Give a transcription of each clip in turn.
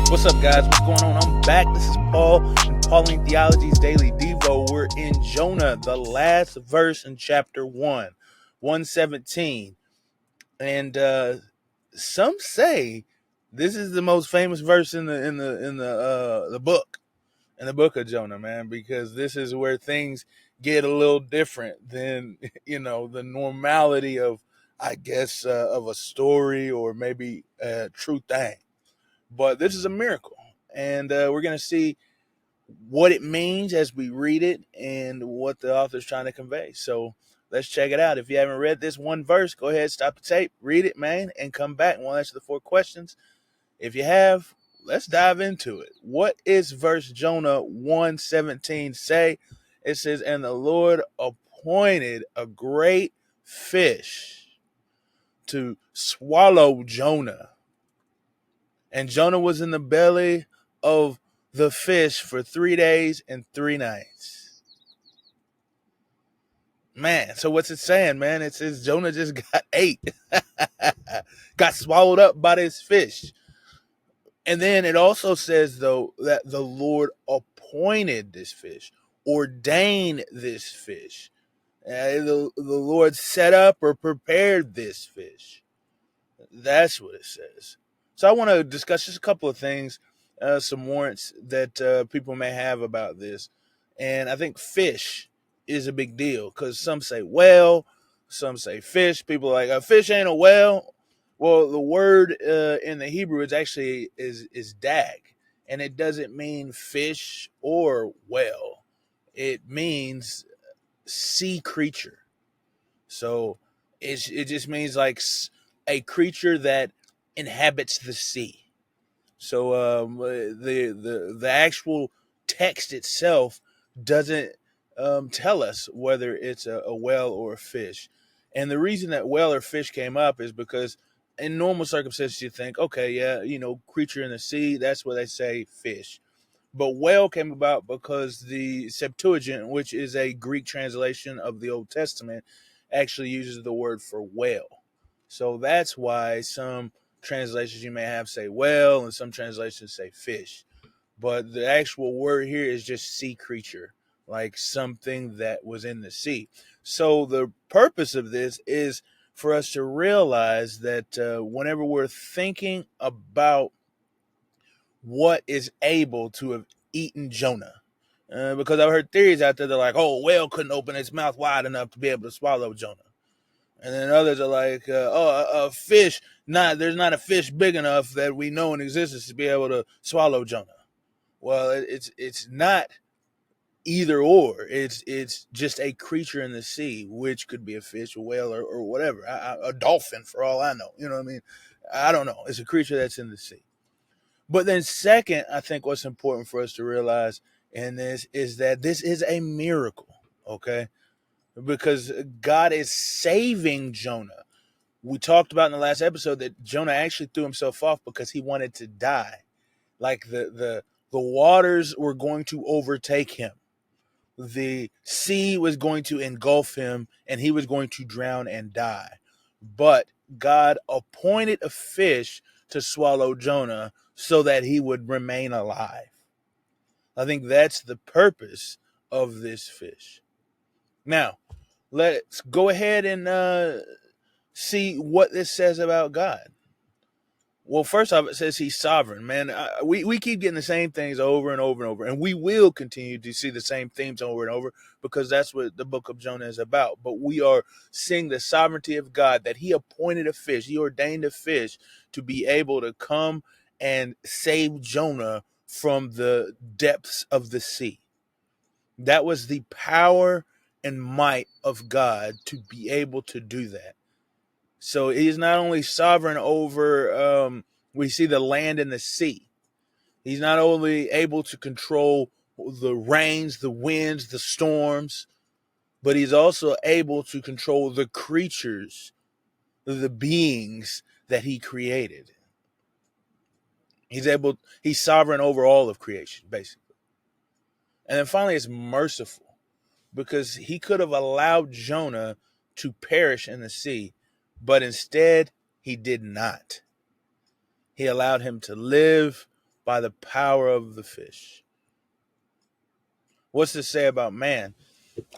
What's up, guys? What's going on? I'm back. This is Paul and Pauline Theology's Daily Devo. We're in Jonah, the last verse in chapter 117. And some say this is the most famous verse in the book of Jonah, man, because this is where things get a little different than the normality of, I guess, of a story or maybe a true thing. But this is a miracle, and we're going to see what it means as we read it and what the author's trying to convey. So let's check it out. If you haven't read this one verse, go ahead, stop the tape, read it, man, and come back and we'll answer the 4 questions. If you have, let's dive into it. What is verse Jonah 1:17 say? It says, "And the Lord appointed a great fish to swallow Jonah. And Jonah was in the belly of the fish for 3 days and 3 nights." Man, so what's it saying, man? It says Jonah just got ate, got swallowed up by this fish. And then it also says, though, that the Lord appointed this fish, ordained this fish. The Lord set up or prepared this fish. That's what it says. So I want to discuss just a couple of things, some warrants that people may have about this. And I think fish is a big deal because some say whale, some say fish. People are like, a fish ain't a whale. Well, the word in the Hebrew is actually is dag, and it doesn't mean fish or whale. It means sea creature. So it just means like a creature that inhabits the sea. So the actual text itself doesn't tell us whether it's a whale or a fish. And the reason that whale or fish came up is because in normal circumstances you think, okay, yeah, creature in the sea, that's where they say fish. But whale came about because the Septuagint, which is a Greek translation of the Old Testament, actually uses the word for whale. So that's why some translations you may have say whale and some translations say fish. But the actual word here is just sea creature, like something that was in the sea. So the purpose of this is for us to realize that whenever we're thinking about what is able to have eaten Jonah, because I've heard theories out there that are like, oh, a whale couldn't open its mouth wide enough to be able to swallow Jonah. And then others are like, a fish, there's not a fish big enough that we know in existence to be able to swallow Jonah. Well, it's not either or. It's just a creature in the sea, which could be a fish, a whale, or whatever. A dolphin, for all I know. You know what I mean? I don't know. It's a creature that's in the sea. But then second, I think what's important for us to realize in this is that this is a miracle, okay? Because God is saving Jonah. We talked about in the last episode that Jonah actually threw himself off because he wanted to die. Like the waters were going to overtake him. The sea was going to engulf him and he was going to drown and die. But God appointed a fish to swallow Jonah so that he would remain alive. I think that's the purpose of this fish. Now, let's go ahead and see what this says about God. Well, first off, it says he's sovereign, man. We keep getting the same things over and over and over, and we will continue to see the same themes over and over because that's what the book of Jonah is about. But we are seeing the sovereignty of God, that he appointed a fish, he ordained a fish to be able to come and save Jonah from the depths of the sea. That was the power and might of God to be able to do that. So he's not only sovereign over, we see the land and the sea. He's not only able to control the rains, the winds, the storms, but he's also able to control the creatures, the beings that he created. He's sovereign over all of creation, basically. And then finally, it's merciful because he could have allowed Jonah to perish in the sea, but instead he did not. He allowed him to live by the power of the fish. What's to say about man?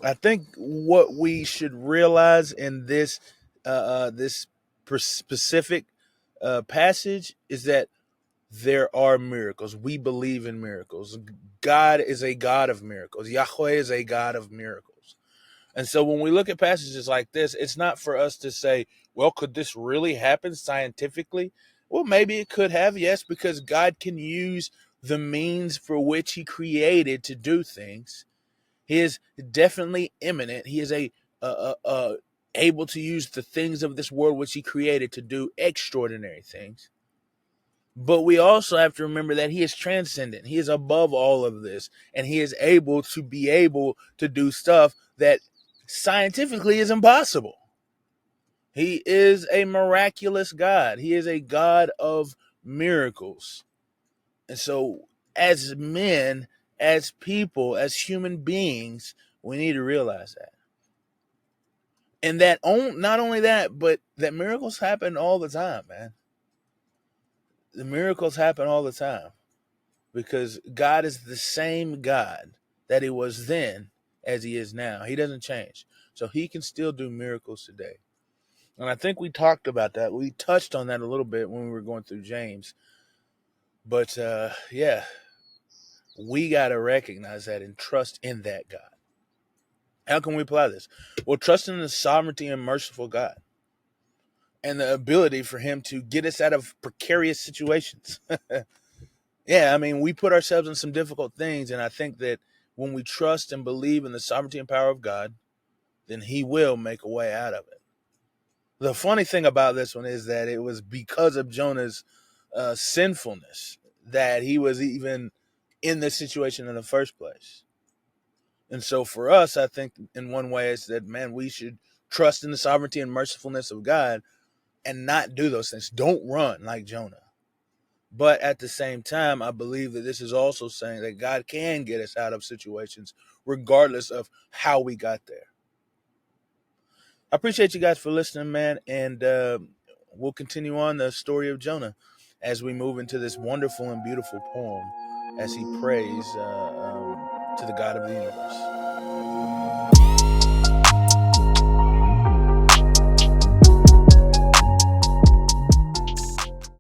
I think what we should realize in this specific passage is that there are miracles. We believe in miracles. God is a God of miracles. Yahweh is a God of miracles. And so when we look at passages like this, it's not for us to say, well, could this really happen scientifically? Well, maybe it could have, yes, because God can use the means for which he created to do things. He is definitely imminent. He is able to use the things of this world which he created to do extraordinary things. But we also have to remember that he is transcendent. He is above all of this, and he is able to do stuff that scientifically is impossible. He is a miraculous God. He is a God of miracles. And so as men, as people, as human beings, we need to realize that. And that not only that, but that miracles happen all the time, man. The miracles happen all the time because God is the same God that he was then as he is now. He doesn't change. So he can still do miracles today. And I think we talked about that. We touched on that a little bit when we were going through James. But yeah, we got to recognize that and trust in that God. How can we apply this? Well, trusting in the sovereignty and merciful God and the ability for him to get us out of precarious situations. Yeah, I mean, we put ourselves in some difficult things, and I think that when we trust and believe in the sovereignty and power of God, then he will make a way out of it. The funny thing about this one is that it was because of Jonah's sinfulness that he was even in this situation in the first place. And so for us, I think in one way it's that, man, we should trust in the sovereignty and mercifulness of God and not do those things. Don't run like Jonah. But at the same time, I believe that this is also saying that God can get us out of situations regardless of how we got there. I appreciate you guys for listening, man. And we'll continue on the story of Jonah as we move into this wonderful and beautiful poem as he prays to the God of the universe.